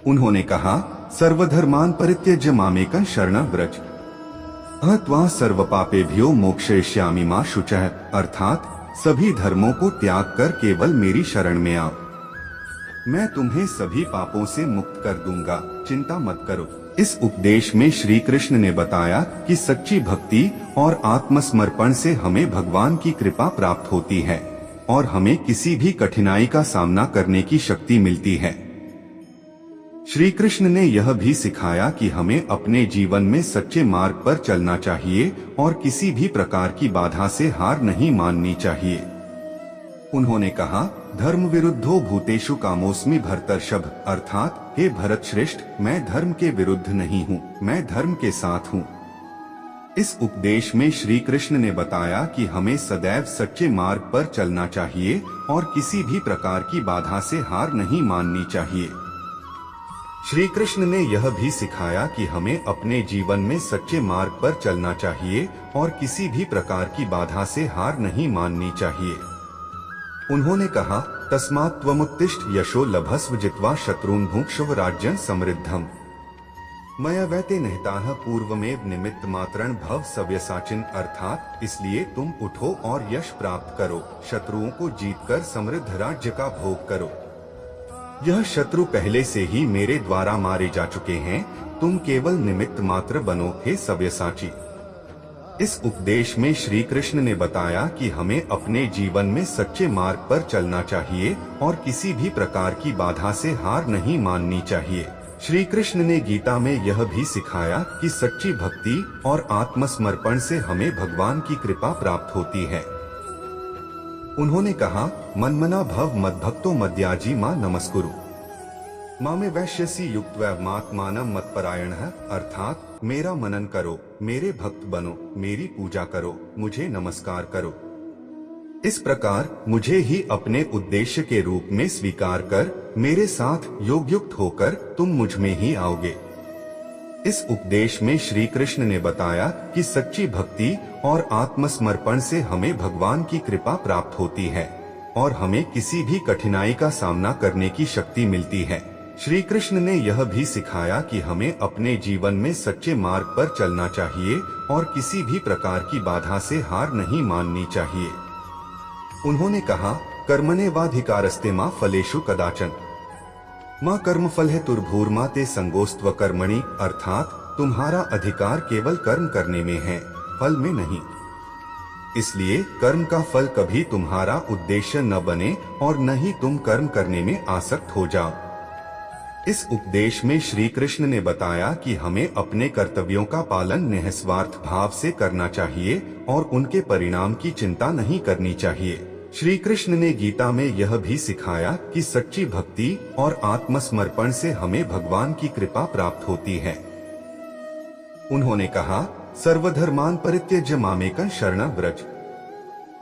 Speaker 1: उन्होंने कहा, सर्वधर्मान् परित्यज्य मामेकं शरणं व्रज अहं सर्वपापेभ्यो मोक्षयिष्यामि मा शुचः। अर्थात सभी धर्मों को त्याग कर केवल मेरी शरण में आओ, मैं तुम्हें सभी पापों से मुक्त कर दूंगा, चिंता मत करो। इस उपदेश में श्री कृष्ण ने बताया कि सच्ची भक्ति और आत्मसमर्पण से हमें भगवान की कृपा प्राप्त होती है और हमें किसी भी कठिनाई का सामना करने की शक्ति मिलती है। श्री कृष्ण ने यह भी सिखाया कि हमें अपने जीवन में सच्चे मार्ग पर चलना चाहिए और किसी भी प्रकार की बाधा से हार नहीं माननी चाहिए। उन्होंने कहा, धर्म विरुद्धो भूतेषु कामोस्मि भरतर्षभ, अर्थात हे भरत श्रेष्ठ, मैं धर्म के विरुद्ध नहीं हूँ, मैं धर्म के साथ हूँ। इस उपदेश में श्री कृष्ण ने बताया कि हमें सदैव सच्चे मार्ग पर चलना चाहिए और किसी भी प्रकार की बाधा से हार नहीं माननी चाहिए। श्री कृष्ण ने यह भी सिखाया कि हमें अपने जीवन में सच्चे मार्ग पर चलना चाहिए और किसी भी प्रकार की बाधा से हार नहीं माननी चाहिए। उन्होंने कहा, तस्मात् त्वमुत्तिष्ठ यशो लभस्व जित्वा शत्रून् भुङ्क्ष्व राज्यं समृद्धम्। मया वैते निहिताः पूर्वमेव निमित्त मात्रण भव सव्यसाचिन, अर्थात इसलिए तुम उठो और यश प्राप्त करो, शत्रुओं को जीतकर समृद्ध राज्य का भोग करो। यह शत्रु पहले से ही मेरे द्वारा मारे जा चुके हैं, तुम केवल निमित्त मात्र बनो हे सव्यसाची। इस उपदेश में श्री कृष्ण ने बताया कि हमें अपने जीवन में सच्चे मार्ग पर चलना चाहिए और किसी भी प्रकार की बाधा से हार नहीं माननी चाहिए। श्री कृष्ण ने गीता में यह भी सिखाया कि सच्ची भक्ति और आत्मसमर्पण से हमें भगवान की कृपा प्राप्त होती है। उन्होंने कहा, मन्मना भव मद्भक्तो मद्याजी मां नमस्कुरु, मामे वैश्यसी युक्त्वा मात्मानं मत्परायणः, अर्थात मेरा मनन करो, मेरे भक्त बनो, मेरी पूजा करो, मुझे नमस्कार करो। इस प्रकार मुझे ही अपने उद्देश्य के रूप में स्वीकार कर मेरे साथ योगयुक्त होकर तुम मुझ में ही आओगे। इस उपदेश में श्री कृष्ण ने बताया कि सच्ची भक्ति और आत्मसमर्पण से हमें भगवान की कृपा प्राप्त होती है और हमें किसी भी कठिनाई का सामना करने की शक्ति मिलती है। श्री कृष्ण ने यह भी सिखाया कि हमें अपने जीवन में सच्चे मार्ग पर चलना चाहिए और किसी भी प्रकार की बाधा से हार नहीं माननी चाहिए। उन्होंने कहा, कर्मण्येवाधिकारस्ते मा फलेषु कदाचन, मां कर्मफल हेतुर्भूर्मा ते संगोस्त्व कर्मणि, अर्थात तुम्हारा अधिकार केवल कर्म करने में है, फल में नहीं। इसलिए कर्म का फल कभी तुम्हारा उद्देश्य न बने और न ही तुम कर्म करने में आसक्त हो जाओ। इस उपदेश में श्री कृष्ण ने बताया कि हमें अपने कर्तव्यों का पालन निस्वार्थ भाव से करना चाहिए और उनके परिणाम की चिंता नहीं करनी चाहिए। श्री कृष्ण ने गीता में यह भी सिखाया कि सच्ची भक्ति और आत्मसमर्पण से हमें भगवान की कृपा प्राप्त होती है। उन्होंने कहा, सर्वधर्मान् परित्यज्य मामेकं शरणं व्रज,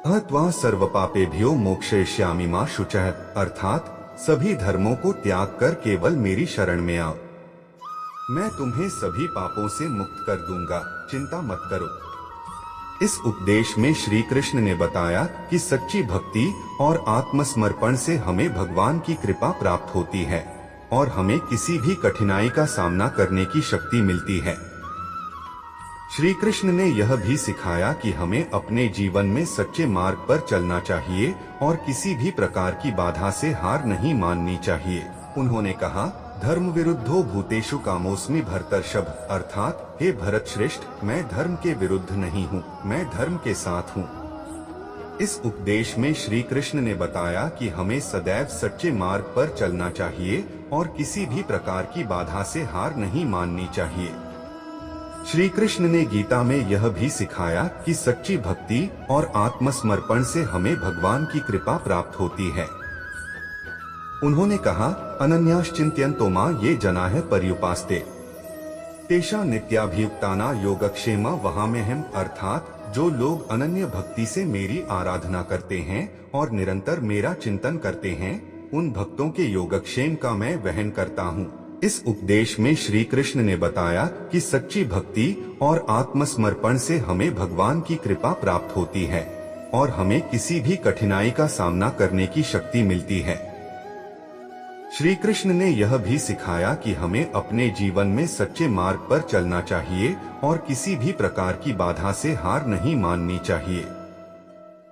Speaker 1: अहत्वा सर्वपापेभ्यो मोक्षयिष्यामि मा शुचः, अर्थात सभी धर्मों को त्याग कर केवल मेरी शरण में आओ, मैं तुम्हें सभी पापों से मुक्त कर दूंगा, चिंता मत करो। इस उपदेश में श्री कृष्ण ने बताया कि सच्ची भक्ति और आत्मसमर्पण से हमें भगवान की कृपा प्राप्त होती है और हमें किसी भी कठिनाई का सामना करने की शक्ति मिलती है। श्री कृष्ण ने यह भी सिखाया कि हमें अपने जीवन में सच्चे मार्ग पर चलना चाहिए और किसी भी प्रकार की बाधा से हार नहीं माननी चाहिए। उन्होंने कहा, धर्म विरुद्धो भूतेषु कामोस्मि भरतर्षभ, अर्थात हे भरत श्रेष्ठ, मैं धर्म के विरुद्ध नहीं हूँ, मैं धर्म के साथ हूँ। इस उपदेश में श्री कृष्ण ने बताया कि हमें सदैव सच्चे मार्ग पर चलना चाहिए और किसी भी प्रकार की बाधा से हार नहीं माननी चाहिए। श्री कृष्ण ने गीता में यह भी सिखाया कि सच्ची भक्ति और आत्मसमर्पण से हमें भगवान की कृपा प्राप्त होती है। उन्होंने कहा, अनन्याश्चिंत्यन्तो मां ये जनाः पर्युपास्ते, तेषां नित्याभियुक्ताना योगक्षेमा वहाम्यहम्, अर्थात जो लोग अनन्य भक्ति से मेरी आराधना करते हैं और निरंतर मेरा चिंतन करते हैं, उन भक्तों के योगक्षेम का मैं वहन करता हूँ। इस उपदेश में श्री कृष्ण ने बताया कि सच्ची भक्ति और आत्मसमर्पण से हमें भगवान की कृपा प्राप्त होती है और हमें किसी भी कठिनाई का सामना करने की शक्ति मिलती है। श्री कृष्ण ने यह भी सिखाया कि हमें अपने जीवन में सच्चे मार्ग पर चलना चाहिए और किसी भी प्रकार की बाधा से हार नहीं माननी चाहिए।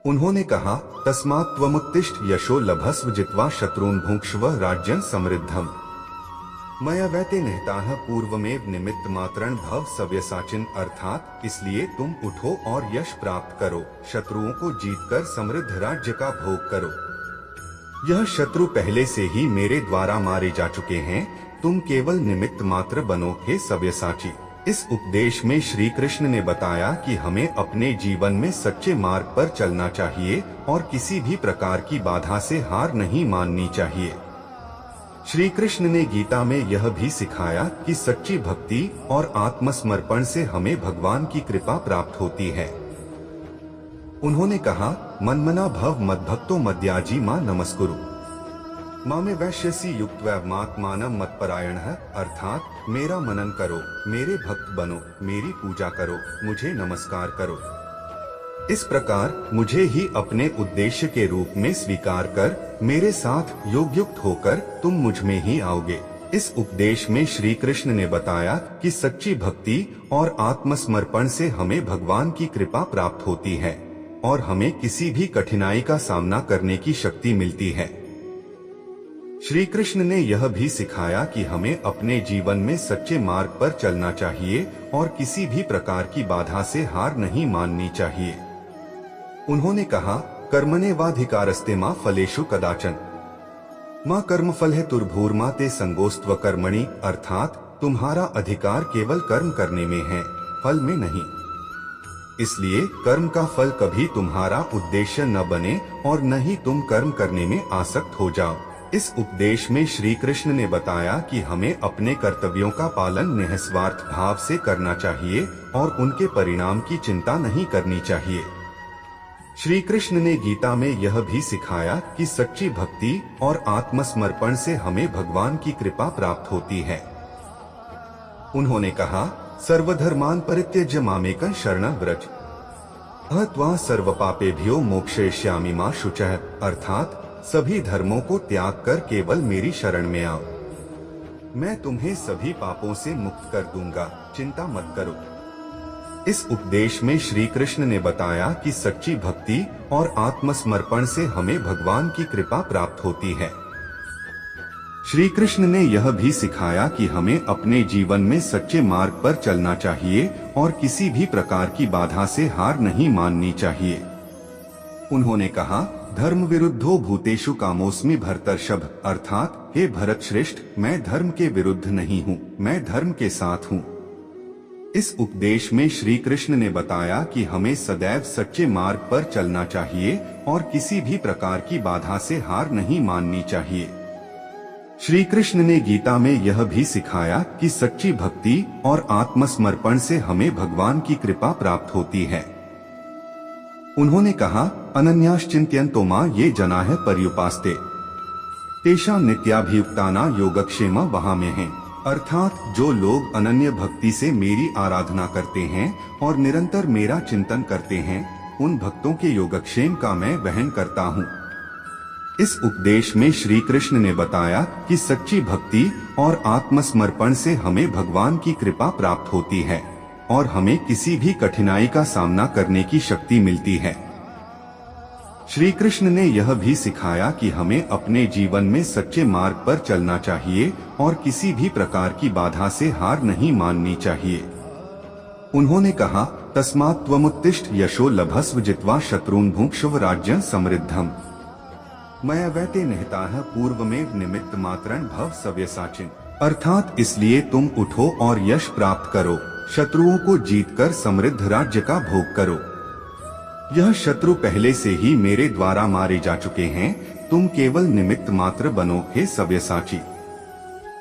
Speaker 1: उन्होंने कहा, तस्मात् त्वमुत्तिष्ठ यशो लभस्व जित्वा शत्रून् भुङ्क्ष्व राज्यं समृद्धम्। मया वैते निहताः पूर्वमेव निमित्त मात्रण भव सव्यसाचिन, अर्थात इसलिए तुम उठो और यश प्राप्त करो, शत्रुओं को जीतकर समृद्ध राज्य का भोग करो। यह शत्रु पहले से ही मेरे द्वारा मारे जा चुके हैं, तुम केवल निमित्त मात्र बनो हे सव्यसाची। इस उपदेश में श्री कृष्ण ने बताया कि हमें अपने जीवन में सच्चे मार्ग पर चलना चाहिए और किसी भी प्रकार की बाधा से हार नहीं माननी चाहिए। श्री कृष्ण ने गीता में यह भी सिखाया कि सच्ची भक्ति और आत्मसमर्पण से हमें भगवान की कृपा प्राप्त होती है। उन्होंने कहा, मन्मना भव मद्भक्तो मद्याजी मां नमस्कुरु, मामे वैश्यसी युक्त्वैवमात्मानं मत्परायणः, अर्थात मेरा मनन करो, मेरे भक्त बनो, मेरी पूजा करो, मुझे नमस्कार करो। इस प्रकार मुझे ही अपने उद्देश्य के रूप में स्वीकार कर मेरे साथ योगयुक्त होकर तुम मुझ में ही आओगे। इस उपदेश में श्री कृष्ण ने बताया कि सच्ची भक्ति और आत्मसमर्पण से हमें भगवान की कृपा प्राप्त होती है और हमें किसी भी कठिनाई का सामना करने की शक्ति मिलती है। श्री कृष्ण ने यह भी सिखाया कि हमें अपने जीवन में सच्चे मार्ग पर चलना चाहिए और किसी भी प्रकार की बाधा से हार नहीं माननी चाहिए। उन्होंने कहा, कर्मण्येवाधिकारस्ते मा फलेषु कदाचन, मां कर्मफल है तुर्भूर्मा ते संगोस्त्व कर्मणि, अर्थात तुम्हारा अधिकार केवल कर्म करने में है, फल में नहीं। इसलिए कर्म का फल कभी तुम्हारा उद्देश्य न बने और न ही तुम कर्म करने में आसक्त हो जाओ। इस उपदेश में श्री कृष्ण ने बताया कि हमें अपने कर्तव्यों का पालन निस्वार्थ भाव से करना चाहिए और उनके परिणाम की चिंता नहीं करनी चाहिए। श्री कृष्ण ने गीता में यह भी सिखाया कि सच्ची भक्ति और आत्मसमर्पण से हमें भगवान की कृपा प्राप्त होती है। उन्होंने कहा, सर्वधर्मान् परित्यज्य मामेकं शरणं व्रज, अहत्वा सर्वपापेभ्यो मोक्षयिष्यामि मा शुचः, अर्थात सभी धर्मों को त्याग कर केवल मेरी शरण में आओ, मैं तुम्हें सभी पापों से मुक्त कर दूंगा, चिंता मत करो। इस उपदेश में श्री कृष्ण ने बताया कि सच्ची भक्ति और आत्मसमर्पण से हमें भगवान की कृपा प्राप्त होती है। श्री कृष्ण ने यह भी सिखाया कि हमें अपने जीवन में सच्चे मार्ग पर चलना चाहिए और किसी भी प्रकार की बाधा से हार नहीं माननी चाहिए। उन्होंने कहा, धर्म विरुद्धो भूतेषु कामोस्मि भरतर्षभ, अर्थात हे भरत श्रेष्ठ, मैं धर्म के विरुद्ध नहीं हूँ, मैं धर्म के साथ हूँ। इस उपदेश में श्री कृष्ण ने बताया कि हमें सदैव सच्चे मार्ग पर चलना चाहिए और किसी भी प्रकार की बाधा से हार नहीं माननी चाहिए। श्री कृष्ण ने गीता में यह भी सिखाया कि सच्ची भक्ति और आत्मसमर्पण से हमें भगवान की कृपा प्राप्त होती है। उन्होंने कहा, अनन्याश्चिंत्यन्तो मां ये जनाः पर्युपास्ते, तेषां नित्याभियुक्ताना योगक्षेम वहाम्यहम्, अर्थात जो लोग अनन्य भक्ति से मेरी आराधना करते हैं और निरंतर मेरा चिंतन करते हैं, उन भक्तों के योगक्षेम का मैं वहन करता हूँ। इस उपदेश में श्री कृष्ण ने बताया कि सच्ची भक्ति और आत्मसमर्पण से हमें भगवान की कृपा प्राप्त होती है और हमें किसी भी कठिनाई का सामना करने की शक्ति मिलती है। श्री कृष्ण ने यह भी सिखाया कि हमें अपने जीवन में सच्चे मार्ग पर चलना चाहिए और किसी भी प्रकार की बाधा से हार नहीं माननी चाहिए। उन्होंने कहा, तस्मात् त्वमुत्तिष्ठ यशो लभस्व जित्वा शत्रून् भुङ्क्ष्व राज्यं समृद्धम्, मया वैते निहताः पूर्वमेव निमित्त मात्रं भव सव्यसाचिन्, अर्थात इसलिए तुम उठो और यश प्राप्त करो, शत्रुओं को जीतकर समृद्ध राज्य का भोग करो। यह शत्रु पहले से ही मेरे द्वारा मारे जा चुके हैं, तुम केवल निमित्त मात्र बनो हे सव्यसाची।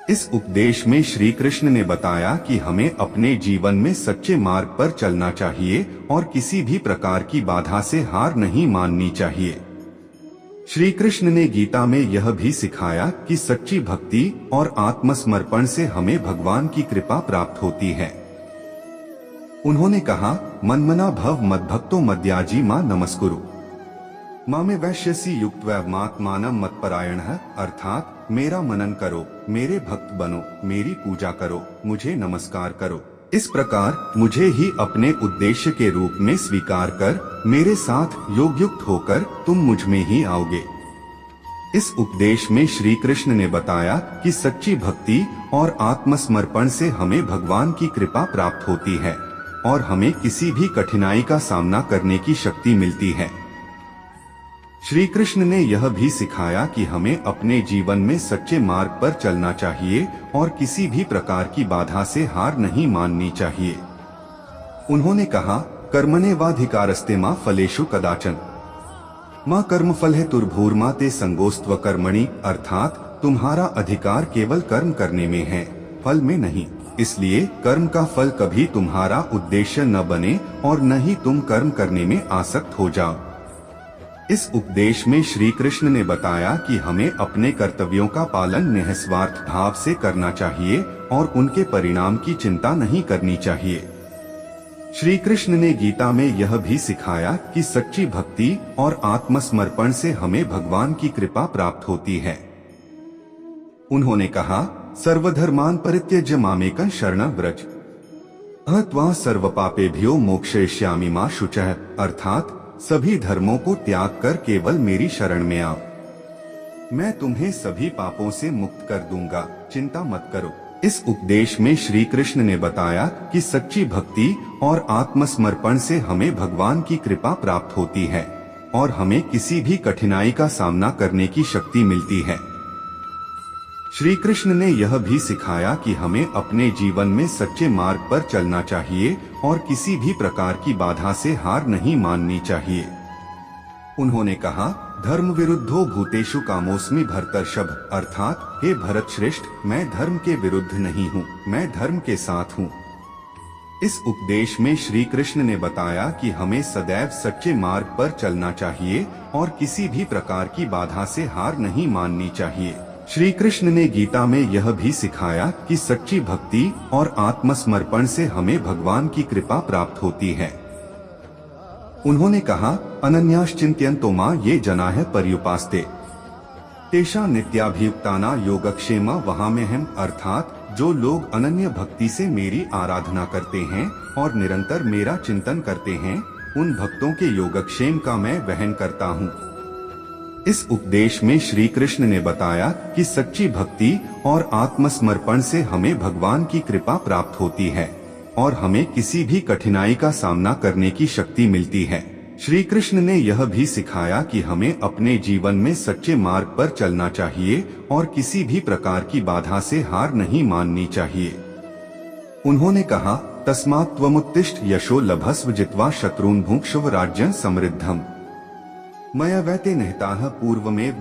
Speaker 1: इस उपदेश में श्री कृष्ण ने बताया कि हमें अपने जीवन में सच्चे मार्ग पर चलना चाहिए और किसी भी प्रकार की बाधा से हार नहीं माननी चाहिए। श्री कृष्ण ने गीता में यह भी सिखाया कि सच्ची भक्ति और आत्मसमर्पण से हमें भगवान की कृपा प्राप्त होती है। उन्होंने कहा, मन्मना भव मद्भक्तो मद्याजी मां नमस्कुरु, मामे वैश्यसी युक्त्वैवमात्मानं मत्परायणः, अर्थात मेरा मनन करो, मेरे भक्त बनो, मेरी पूजा करो, मुझे नमस्कार करो। इस प्रकार मुझे ही अपने उद्देश्य के रूप में स्वीकार कर मेरे साथ योगयुक्त होकर तुम मुझ में ही आओगे। इस उपदेश में श्री कृष्ण ने बताया कि सच्ची भक्ति और आत्मसमर्पण से हमें भगवान की कृपा प्राप्त होती है और हमें किसी भी कठिनाई का सामना करने की शक्ति मिलती है। श्री कृष्ण ने यह भी सिखाया कि हमें अपने जीवन में सच्चे मार्ग पर चलना चाहिए और किसी भी प्रकार की बाधा से हार नहीं माननी चाहिए। उन्होंने कहा, कर्मण्येवाधिकारस्ते मा फलेषु कदाचन माँ कर्मफल है तुर्भूर्मा ते संगोस्त्व कर्मणि, अर्थात तुम्हारा अधिकार केवल कर्म करने में है, फल में नहीं। इसलिए कर्म का फल कभी तुम्हारा उद्देश्य न बने और न ही तुम कर्म करने में आसक्त हो जाओ। इस उपदेश में श्री कृष्ण ने बताया कि हमें अपने कर्तव्यों का पालन निस्वार्थ भाव से करना चाहिए और उनके परिणाम की चिंता नहीं करनी चाहिए। श्री कृष्ण ने गीता में यह भी सिखाया कि सच्ची भक्ति और आत्मसमर्पण से हमें भगवान की कृपा प्राप्त होती है। उन्होंने कहा, सर्वधर्मान् परित्यज्य मामेकं शरणं व्रज अहं सर्वपापेभ्यो मोक्षयिष्यामि मा शुचः, अर्थात सभी धर्मों को त्याग कर केवल मेरी शरण में आओ, मैं तुम्हें सभी पापों से मुक्त कर दूंगा, चिंता मत करो। इस उपदेश में श्री कृष्ण ने बताया कि सच्ची भक्ति और आत्मसमर्पण से हमें भगवान की कृपा प्राप्त होती है और हमें किसी भी कठिनाई का सामना करने की शक्ति मिलती है। श्री कृष्ण ने यह भी सिखाया कि हमें अपने जीवन में सच्चे मार्ग पर चलना चाहिए और किसी भी प्रकार की बाधा से हार नहीं माननी चाहिए। उन्होंने कहा, धर्म विरुद्धो भूतेषु कामोस्मि भरतर्षभ, अर्थात हे भरत श्रेष्ठ, मैं धर्म के विरुद्ध नहीं हूँ, मैं धर्म के साथ हूँ। इस उपदेश में श्री कृष्ण ने बताया कि हमें सदैव सच्चे मार्ग पर चलना चाहिए और किसी भी प्रकार की बाधा से हार नहीं माननी चाहिए। श्री कृष्ण ने गीता में यह भी सिखाया कि सच्ची भक्ति और आत्मसमर्पण से हमें भगवान की कृपा प्राप्त होती है। उन्होंने कहा, अनन्याश्चिन्तयन्तो मां ये जनाः पर्युपास्ते तेषां नित्याभियुक्ताना योगक्षेमा वहाम्यहम्, अर्थात जो लोग अनन्य भक्ति से मेरी आराधना करते हैं और निरंतर मेरा चिंतन करते हैं, उन भक्तों के योगक्षेम का मैं वहन करता हूँ। इस उपदेश में श्री कृष्ण ने बताया कि सच्ची भक्ति और आत्मसमर्पण से हमें भगवान की कृपा प्राप्त होती है और हमें किसी भी कठिनाई का सामना करने की शक्ति मिलती है। श्री कृष्ण ने यह भी सिखाया कि हमें अपने जीवन में सच्चे मार्ग पर चलना चाहिए और किसी भी प्रकार की बाधा से हार नहीं माननी चाहिए। उन्होंने कहा, तस्मात् त्वमुत्तिष्ठ यशो लभस्व जित्वा शत्रून् भुङ्क्ष्व राज्यं समृद्धम् मया वैते निहताः पूर्वमेव